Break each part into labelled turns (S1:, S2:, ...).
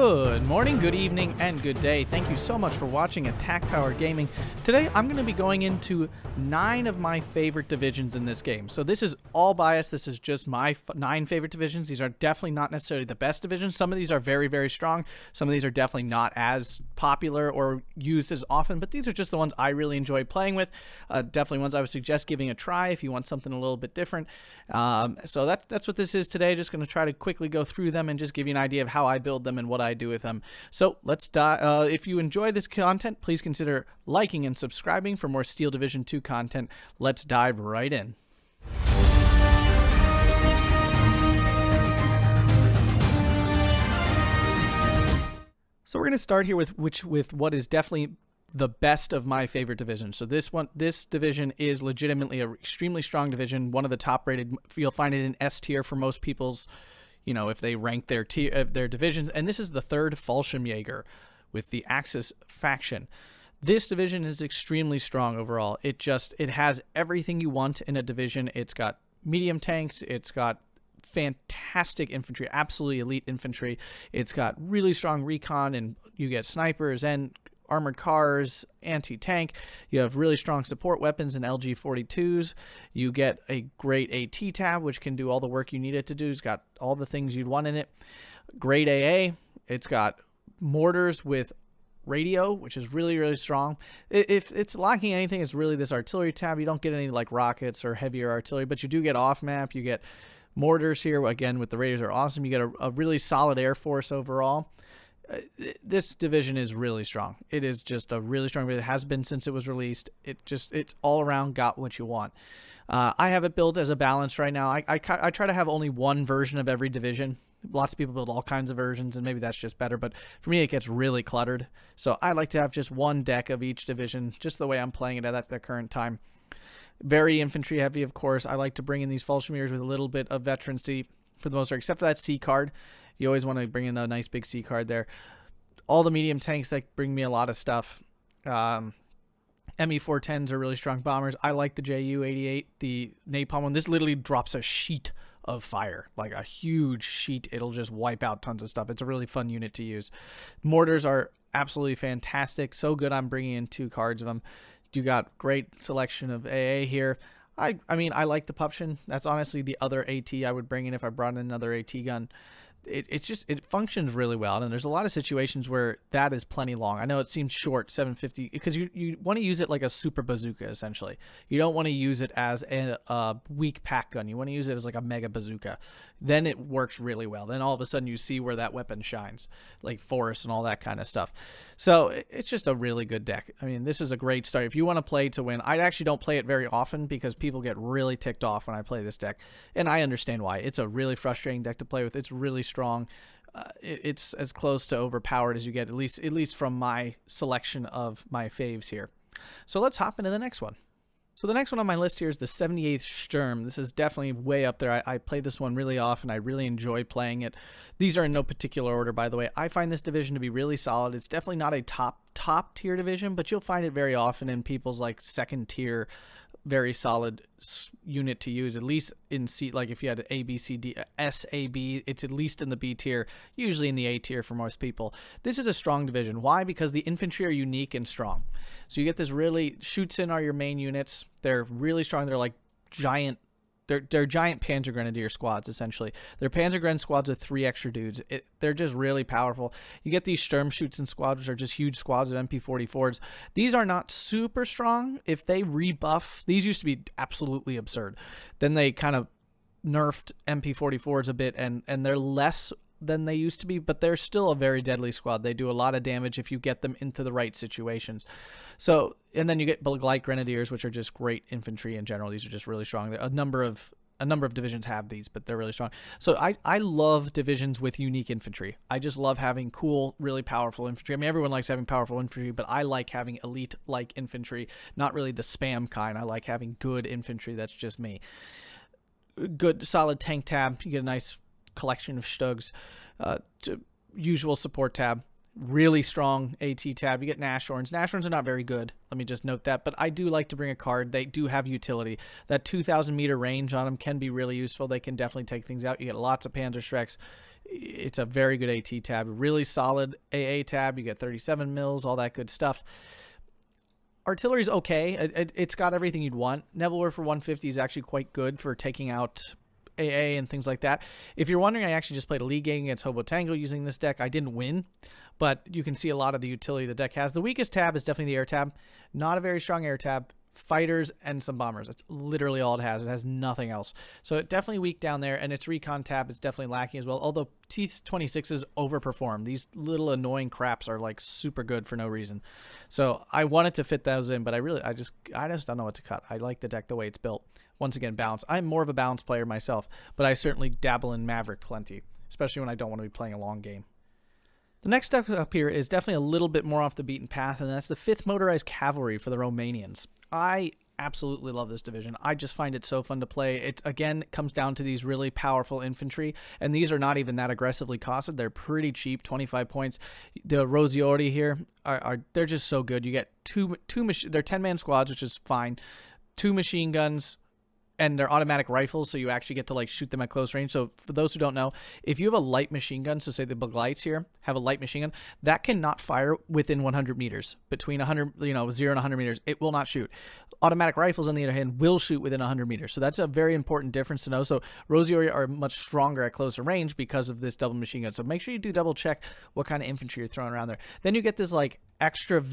S1: Good morning, good evening, and good day. Thank you so much for watching Attack Power Gaming. Today, I'm going to be going into 9 of my favorite divisions in this game. So this is all biased. This is just my 9 favorite divisions. These are definitely not necessarily the best divisions. Some of these are very, very strong. Some of these are definitely not as popular or used as often, but these are just the ones I really enjoy playing with. Definitely ones I would suggest giving a try if you want something a little bit different. So that's what this is today. Just going to try to quickly go through them and just give you an idea of how I build them and what I do with them. So let's dive. If you enjoy this content, please consider liking and subscribing for more Steel Division 2 content. Let's dive right in. So we're going to start here with what is definitely the best of my favorite divisions. So this division is legitimately an extremely strong division, one of the top rated. You'll find it in S tier for most people's, you know, if they rank their divisions. And this is the 3rd Fallschirmjäger with the Axis faction. This division is extremely strong overall. It has everything you want in a division. It's got medium tanks. It's got fantastic infantry, absolutely elite infantry. It's got really strong recon, and you get snipers and armored cars, anti-tank. You have really strong support weapons and LG-42s. You get a great AT tab, which can do all the work you need it to do. It's got all the things you'd want in it. Great AA. It's got mortars with radio, which is really, really strong. If it's lacking anything, it's really this artillery tab. You don't get any like rockets or heavier artillery, but you do get off-map. You get mortars here. Again, with the radios are awesome. You get a really solid air force overall. This division is really strong. It is just a really strong, it has been since it was released. It's all around got what you want. I have it built as a balance right now. I try to have only one version of every division. Lots of people build all kinds of versions, and maybe that's just better, but for me it gets really cluttered. So I like to have just one deck of each division, just the way I'm playing it at the current time. Very infantry heavy, of course. I like to bring in these Fallschirmjägers with a little bit of veterancy for the most part, except for that C card. You always want to bring in a nice big C card there. All the medium tanks that bring me a lot of stuff. ME-410s are really strong bombers. I like the Ju-88, the napalm one. This literally drops a sheet of fire, like a huge sheet. It'll just wipe out tons of stuff. It's a really fun unit to use. Mortars are absolutely fantastic. So good I'm bringing in 2 cards of them. You got great selection of AA here. I mean, I like the Pupshin. That's honestly the other AT I would bring in if I brought in another AT gun. It functions really well, and there's a lot of situations where that is plenty long. I know it seems short, 750, because you want to use it like a super bazooka, essentially. You don't want to use it as a weak pack gun. You want to use it as like a mega bazooka. Then it works really well. Then all of a sudden you see where that weapon shines, like forest and all that kind of stuff. So it's just a really good deck. I mean, this is a great start. If you want to play to win, I actually don't play it very often because people get really ticked off when I play this deck, and I understand why. It's a really frustrating deck to play with. It's really strong. It's as close to overpowered as you get, at least from my selection of my faves here. So let's hop into the next one. So the next one on my list here is the 78th Sturm. This is definitely way up there. I play this one really often. I really enjoy playing it. These are in no particular order, by the way. I find this division to be really solid. It's definitely not a top tier division, but you'll find it very often in people's like 2nd tier, very solid unit to use, at least in C. Like if you had A, B, C, D, S, A, B, it's at least in the B tier, usually in the A tier for most people. This is a strong division. Why? Because the infantry are unique and strong. So you get this really, shoots in are your main units. They're really strong. They're like giant. They're giant Panzer Grenadier squads, essentially. They're Panzer Gren squads with 3 extra dudes. They're just really powerful. You get these Sturmschützen squads, which are just huge squads of MP-44s. These are not super strong. If they rebuff, these used to be absolutely absurd. Then they kind of nerfed MP-44s a bit, and they're less than they used to be, but they're still a very deadly squad. They do a lot of damage if you get them into the right situations. So, and then you get light grenadiers, which are just great infantry in general. These are just really strong. A number of divisions have these, but they're really strong. So I love divisions with unique infantry. I just love having cool, really powerful infantry. I mean, everyone likes having powerful infantry, but I like having elite-like infantry, not really the spam kind. I like having good infantry. That's just me. Good, solid tank tab. You get a nice collection of Stugs, usual support tab, Really strong AT tab. You get Nashorns. Nashorns are not very good. Let me just note that. But I do like to bring a card. They do have utility. That 2,000 meter range on them can be really useful. They can definitely take things out. You get lots of Panzerschrecks. It's a very good AT tab. Really solid AA tab. You get 37 mils, all that good stuff. Artillery's okay. It's got everything you'd want. Nebelwerfer 150 is actually quite good for taking out AA and things like that. If you're wondering, I actually just played a league game against Hobo Tango using this deck. I didn't win, but you can see a lot of the utility the deck has. The weakest tab is definitely the air tab. Not a very strong air tab. Fighters and some bombers. That's literally all it has. It has nothing else. So it definitely weak down there, and its recon tab is definitely lacking as well. Although T-26s overperform. These little annoying craps are like super good for no reason. So I wanted to fit those in, but I just don't know what to cut. I like the deck the way it's built. Once again, balance. I'm more of a balance player myself, but I certainly dabble in Maverick plenty, especially when I don't want to be playing a long game. The next step up here is definitely a little bit more off the beaten path, and that's the 5th Motorized Cavalry for the Romanians. I absolutely love this division. I just find it so fun to play. It, again, comes down to these really powerful infantry, and these are not even that aggressively costed. They're pretty cheap, 25 points. The Rosiori here, they're just so good. You get they're 10-man squads, which is fine, 2 machine guns, and they're automatic rifles, so you actually get to like shoot them at close range. So for those who don't know, if you have a light machine gun, so say the Beglights here have a light machine gun, that cannot fire within 100 meters. Between 100, 0 and 100 meters, it will not shoot. Automatic rifles, on the other hand, will shoot within 100 meters. So that's a very important difference to know. So Rosiori are much stronger at closer range because of this double machine gun. So make sure you do double check what kind of infantry you're throwing around there. Then you get this like extra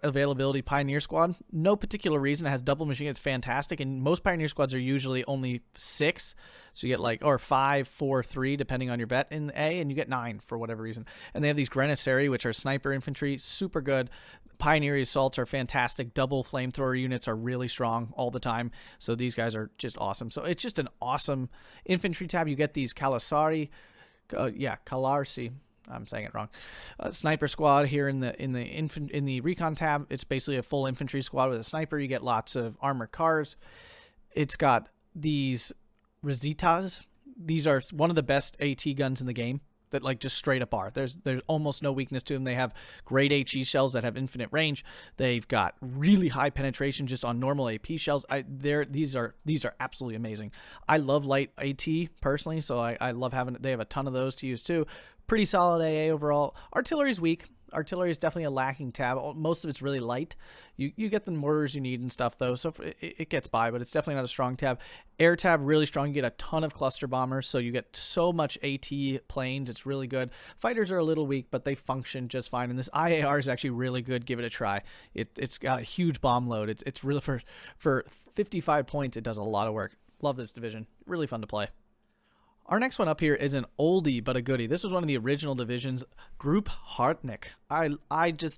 S1: availability Pioneer Squad. No particular reason. It has double machine gun. It's fantastic. And most Pioneer Squads are usually only 6. So you get like, or 5, 4, 3, depending on your bet in A, and you get 9 for whatever reason. And they have these Grenadieri, which are sniper infantry, super good. Pioneer assaults are fantastic. Double flamethrower units are really strong all the time. So these guys are just awesome. So it's just an awesome infantry tab. You get these Kalarsi. I'm saying it wrong. Sniper squad here in the recon tab. It's basically a full infantry squad with a sniper. You get lots of armored cars. It's got these Rositas. These are one of the best AT guns in the game that like just straight up are. There's almost no weakness to them. They have great HE shells that have infinite range. They've got really high penetration just on normal AP shells. These are absolutely amazing. I love light AT personally, so I love having it. They have a ton of those to use too. Pretty solid AA overall. Artillery's weak. Artillery is definitely a lacking tab. Most of it's really light. You get the mortars you need and stuff though, so it gets by, but it's definitely not a strong tab. Air tab really strong. You get a ton of cluster bombers, so you get so much AT planes. It's really good. Fighters are a little weak, but they function just fine. And this IAR is actually really good. Give it a try. It's got a huge bomb load. It's really for 55 points. It does a lot of work. Love this division. Really fun to play. Our next one up here is an oldie but a goodie. This was one of the original divisions, Group Harteneck.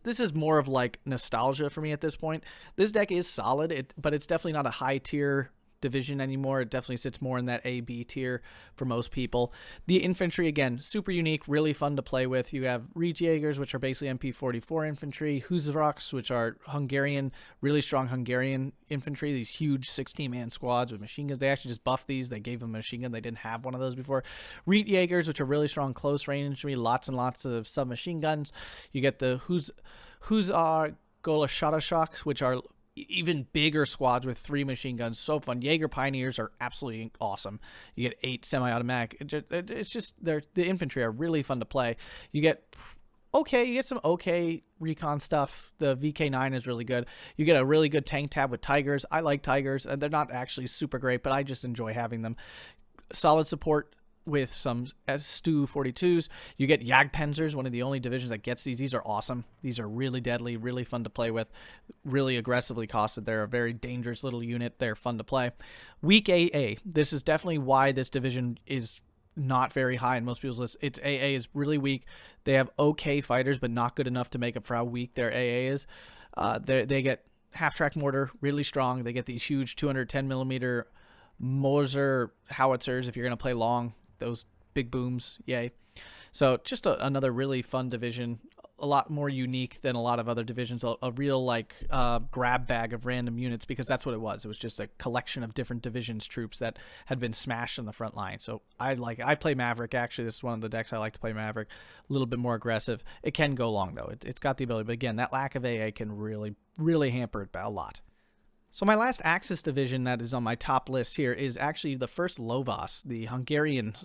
S1: This is more of like nostalgia for me at this point. This deck is solid, but it's definitely not a high tier division anymore. It definitely sits more in that A-B tier for most people. The infantry, again, super unique, really fun to play with. You have Riedjägers, which are basically MP44 infantry, Husarocks, which are Hungarian, really strong Hungarian infantry, these huge 16-man squads with machine guns. They actually just buffed these. They gave them a machine gun. They didn't have one of those before. Riedjägers, which are really strong close range infantry, lots and lots of submachine guns. You get the Husar Golashadashok, which are even bigger squads with 3 machine guns. So fun. Jaeger Pioneers are absolutely awesome. You get 8 semi-automatic. It's just the infantry are really fun to play. You get some okay recon stuff. The VK9 is really good. You get a really good tank tab with Tigers. I like Tigers, and they're not actually super great, but I just enjoy having them. Solid support with some Stu 42s. You get Jagdpanzers, one of the only divisions that gets these. These are awesome. These are really deadly, really fun to play with, really aggressively costed. They're a very dangerous little unit. They're fun to play. Weak AA. This is definitely why this division is not very high in most people's lists. Its AA is really weak. They have okay fighters, but not good enough to make up for how weak their AA is. They get half-track mortar, really strong. They get these huge 210 millimeter Moser howitzers if you're going to play long. Those big booms, yay. So just another really fun division. a lot more unique than a lot of other divisions, a real like grab bag of random units, because that's what it was. It was just a collection of different divisions troops that had been smashed on the front line. So I play Maverick. Actually, this is one of the decks I like to play Maverick. A little bit more aggressive. It can go long though. It's got the ability, but again, that lack of AA can really hamper it a lot. So my last Axis division that is on my top list here is actually the first Lovas, the Hungarian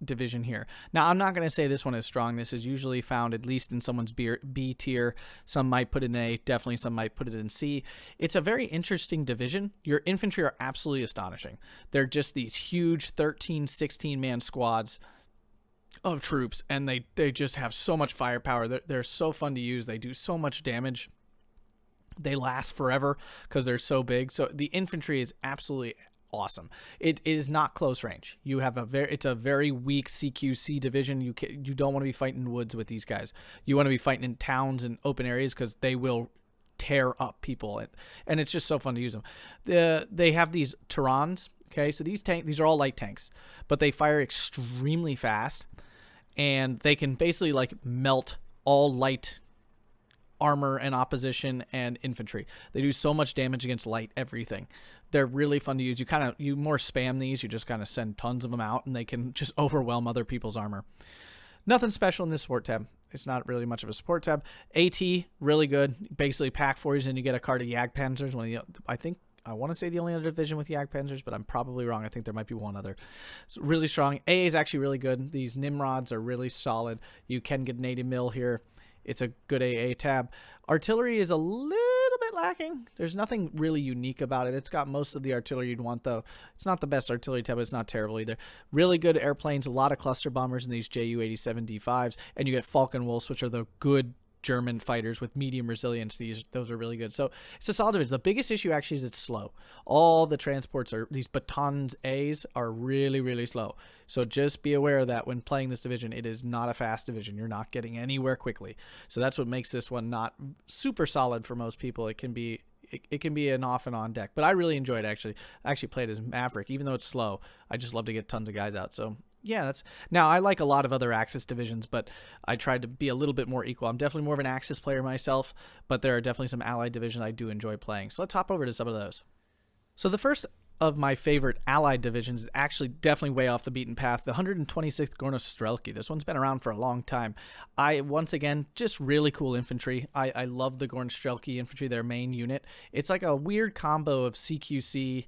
S1: division here. Now, I'm not going to say this one is strong. This is usually found at least in someone's B tier. Some might put it in A, definitely some might put it in C. It's a very interesting division. Your infantry are absolutely astonishing. They're just these huge 13, 16-man squads of troops, and they just have so much firepower. They're so fun to use. They do so much damage. They last forever because they're so big. So the infantry is absolutely awesome. It is not close range. You have it's a very weak CQC division. You don't want to be fighting in woods with these guys. You want to be fighting in towns and open areas because they will tear up people, and it's just so fun to use them. They have these Tyrans. Okay, so these are all light tanks, but they fire extremely fast, and they can basically like melt all light armor and opposition and infantry. They do so much damage against light everything. They're really fun to use. You more spam these. You just kind of send tons of them out, and they can just overwhelm other people's armor. Nothing special in this support tab. It's not really much of a support tab. AT, really good. Basically pack 4s, and you get a card of Jagdpanzers. I want to say the only other division with Jagdpanzers, but I'm probably wrong. I think there might be one other. It's really strong. AA is actually really good. These Nimrods are really solid. You can get an 80 mil here. It's a good AA tab. Artillery is a little bit lacking. There's nothing really unique about it. It's got most of the artillery you'd want, though. It's not the best artillery tab, but it's not terrible either. Really good airplanes, a lot of cluster bombers in these Ju-87 D5s, and you get Falcon Wolves, which are the good German fighters with medium resilience. Those are really good. So it's a solid division. The biggest issue actually is it's slow. All the transports these Batons A's are really, really slow. So just be aware of that when playing this division. It is not a fast division. You're not getting anywhere quickly. So that's what makes this one not super solid for most people. It can be an off and on deck, but I really enjoyed it actually. I actually played as Maverick, even though it's slow. I just love to get tons of guys out. So yeah, now I like a lot of other Axis divisions, but I tried to be a little bit more equal. I'm definitely more of an Axis player myself, but there are definitely some Allied divisions I do enjoy playing. So let's hop over to some of those. So the first of my favorite Allied divisions is actually definitely way off the beaten path, the 126th Gornja Strelki. This one's been around for a long time. Once again, just really cool infantry. I love the Gornja Strelki infantry, their main unit. It's like a weird combo of CQC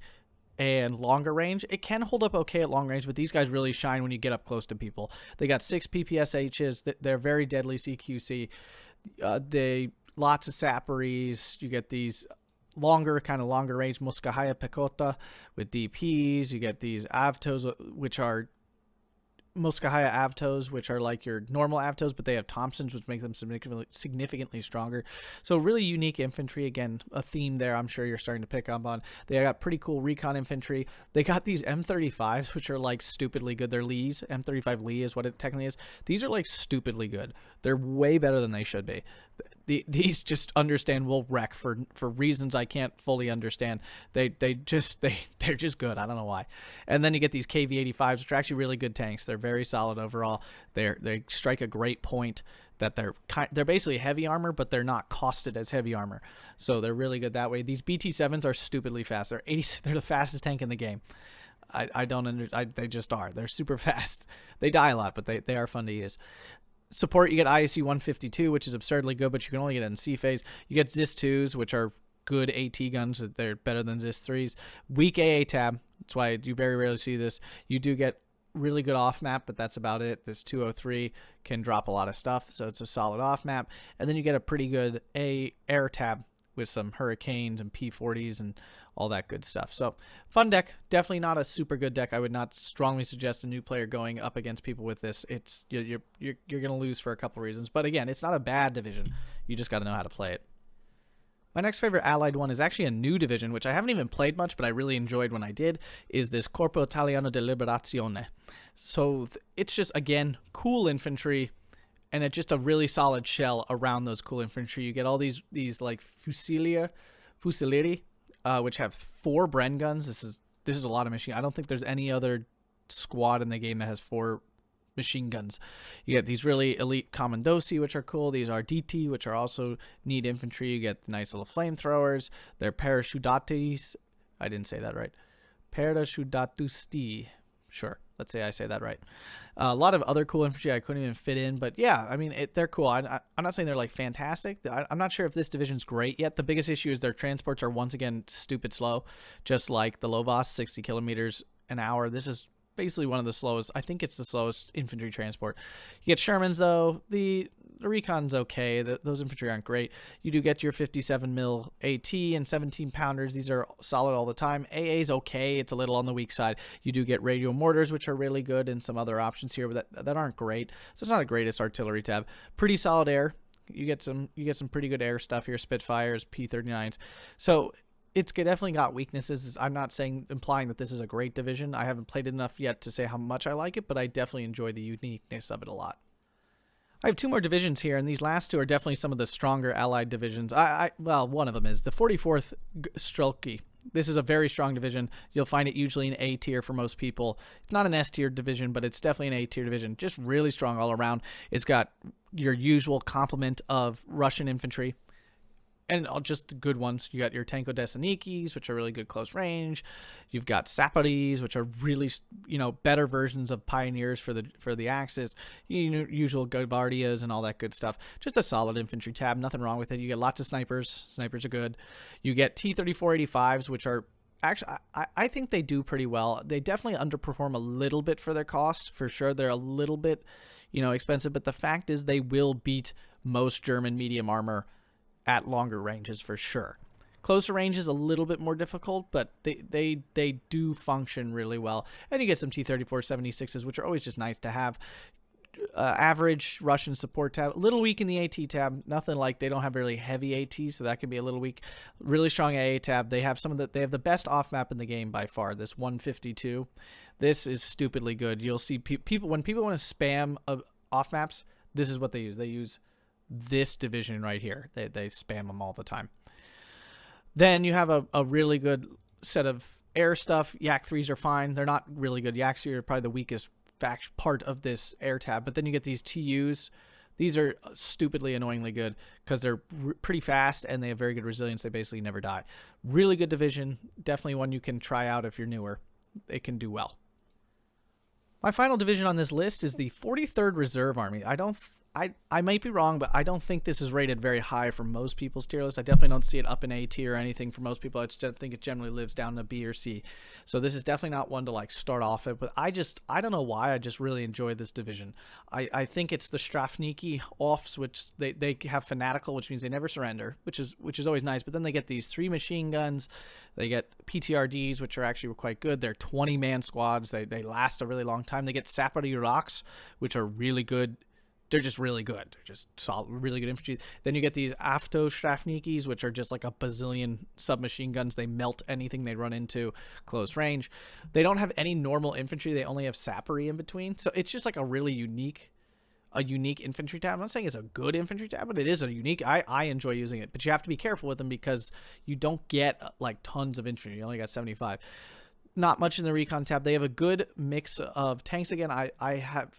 S1: and longer range. It can hold up okay at long range, but these guys really shine when you get up close to people. They got 6 PPSHs. They're very deadly CQC. They lots of sapperies. You get these longer range Moskahaya Pekota with DPs. You get these Avtos, which are Moskahaya Avtos, which are like your normal Avtos, but they have Thompsons, which make them significantly stronger. So really unique infantry. Again, a theme there I'm sure you're starting to pick up on. They got pretty cool recon infantry. They got these M35s, which are like stupidly good. They're Lees. M35 Lee is what it technically is. These are like stupidly good. They're way better than they should be. These just understandable wreck for reasons I can't fully understand. They're just good. I don't know why. And then you get these KV-85s, which are actually really good tanks. They're very solid overall. They strike a great point that they're basically heavy armor, but they're not costed as heavy armor. So they're really good that way. These BT-7s are stupidly fast. They're the fastest tank in the game. They just are. They're super fast. They die a lot, but they are fun to use. Support, you get ISU 152, which is absurdly good, but you can only get it in C phase. You get ZIS 2s, which are good AT guns. They're better than ZIS 3s. Weak AA tab. That's why you very rarely see this. You do get really good off map, but that's about it. This 203 can drop a lot of stuff, so it's a solid off map. And then you get a pretty good air tab with some Hurricanes and P40s and all that good stuff. So fun deck. Definitely not a super good deck. I would not strongly suggest a new player going up against people with this. It's you're going to lose for a couple reasons. But again, it's not a bad division. You just got to know how to play it. My next favorite Allied one is actually a new division, which I haven't even played much, but I really enjoyed when I did, is this Corpo Italiano de Liberazione. So it's just, again, cool infantry, and it's just a really solid shell around those cool infantry. You get all these like fusileri, which have 4 Bren guns. This is a lot of machine. I don't think there's any other squad in the game that has 4 machine guns. You get these really elite Commandosi, which are cool. These are DT, which are also neat infantry. You get the nice little flamethrowers. They're parachutatis. I didn't say that right. Parachutatusti. Sure, let's say I say that right. A lot of other cool infantry I couldn't even fit in, but yeah, I mean, they're cool. I'm not saying they're like fantastic. I'm not sure if this division's great yet. The biggest issue is their transports are once again stupid slow, just like the Lovas, 60 kilometers an hour. This is basically one of the slowest. I think it's the slowest infantry transport. You get Shermans though. The recon's okay. Those infantry aren't great. You do get your 57 mil AT and 17 pounders. These are solid all the time. AA's okay. It's a little on the weak side. You do get radial mortars, which are really good, and some other options here that aren't great. So it's not the greatest artillery tab. Pretty solid air. You get some pretty good air stuff here. Spitfires, P-39s. So it's definitely got weaknesses. I'm not implying that this is a great division. I haven't played it enough yet to say how much I like it, but I definitely enjoy the uniqueness of it a lot. I have two more divisions here, and these last two are definitely some of the stronger allied divisions. Well, one of them is the 44th Strelki. This is a very strong division. You'll find it usually in A tier for most people. It's not an S tier division, but it's definitely an A tier division. Just really strong all around. It's got your usual complement of Russian infantry, and just good ones. You got your Tanko Desanikis, which are really good close range. You've got Saparis, which are really, better versions of Pioneers for the Axis. Usual Guardias and all that good stuff. Just a solid infantry tab. Nothing wrong with it. You get lots of snipers. Snipers are good. You get T-3485s, which are actually, I think they do pretty well. They definitely underperform a little bit for their cost. For sure, they're a little bit, expensive. But the fact is, they will beat most German medium armor at longer ranges for sure. Closer range is a little bit more difficult, but they do function really well. And you get some T-3476s, which are always just nice to have. Average Russian support tab, a little weak in the AT tab. Nothing like, they don't have really heavy AT, so that could be a little weak. Really strong AA tab. They have they have the best off map in the game by far. This 152. This is stupidly good. You'll see people when people want to spam off maps. This is what they use. They use this division right here. They spam them all the time. Then you have a really good set of air stuff. Yak 3s are fine. They're not really good. Yak 3s are probably the weakest part of this air tab. But then you get these TUs. These are stupidly annoyingly good because they're pretty fast and they have very good resilience. They basically never die. Really good division. Definitely one you can try out if you're newer. It can do well. My final division on this list is the 43rd Reserve Army. I might be wrong, but I don't think this is rated very high for most people's tier list. I definitely don't see it up in A tier or anything for most people. I just think it generally lives down to B or C. So this is definitely not one to like start off at, but I don't know why. I just really enjoy this division. I think it's the Strafniki offs, which they have fanatical, which means they never surrender, which is always nice. But then they get these 3 machine guns. They get PTRDs, which are actually quite good. They're 20-man squads. They last a really long time. They get Sapari Rocks, which are really good. They're just really good. They're just solid, really good infantry. Then you get these Afto Strafnikis, which are just like a bazillion submachine guns. They melt anything they run into close range. They don't have any normal infantry. They only have Sapari in between. So it's just like a really unique infantry tab. I'm not saying it's a good infantry tab, but it is a unique. I enjoy using it. But you have to be careful with them because you don't get like tons of infantry. You only got 75. Not much in the recon tab. They have a good mix of tanks. Again, I have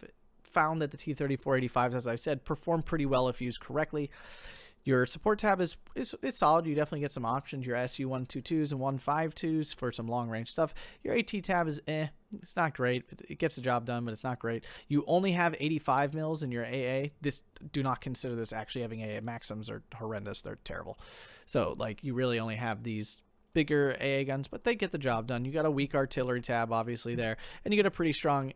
S1: found that the T-3485s, as I said, perform pretty well if used correctly. Your support tab is solid. You definitely get some options. Your SU-122s and 152s for some long-range stuff. Your AT tab is it's not great. It gets the job done, but it's not great. You only have 85 mils in your AA. Do not consider this actually having AA. Maxims are horrendous. They're terrible. So, like, you really only have these bigger AA guns, but they get the job done. You got a weak artillery tab, obviously, there, and you get a pretty strong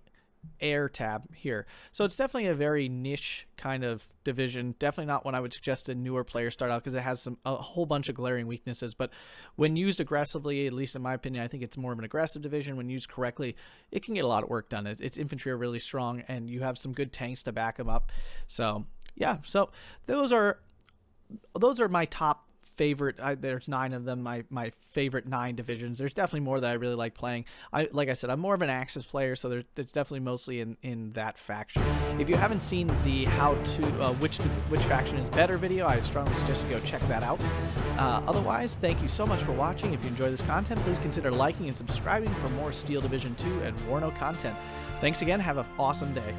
S1: air tab here. So it's definitely a very niche kind of division. Definitely not one I would suggest a newer player start out because it has a whole bunch of glaring weaknesses. But when used aggressively, at least in my opinion, I think it's more of an aggressive division. When used correctly, it can get a lot of work done. Its infantry are really strong, and you have some good tanks to back them up. So yeah, so those are my top favorite. There's 9 of them. My favorite 9 divisions. There's definitely more that I really like playing. Like I said, I'm more of an Axis player, so there's definitely mostly in that faction. If you haven't seen the how to which faction is better video, I strongly suggest you go check that out. Otherwise, thank you so much for watching. If you enjoy this content, please consider liking and subscribing for more Steel Division 2 and Warno content. Thanks again. Have an awesome day.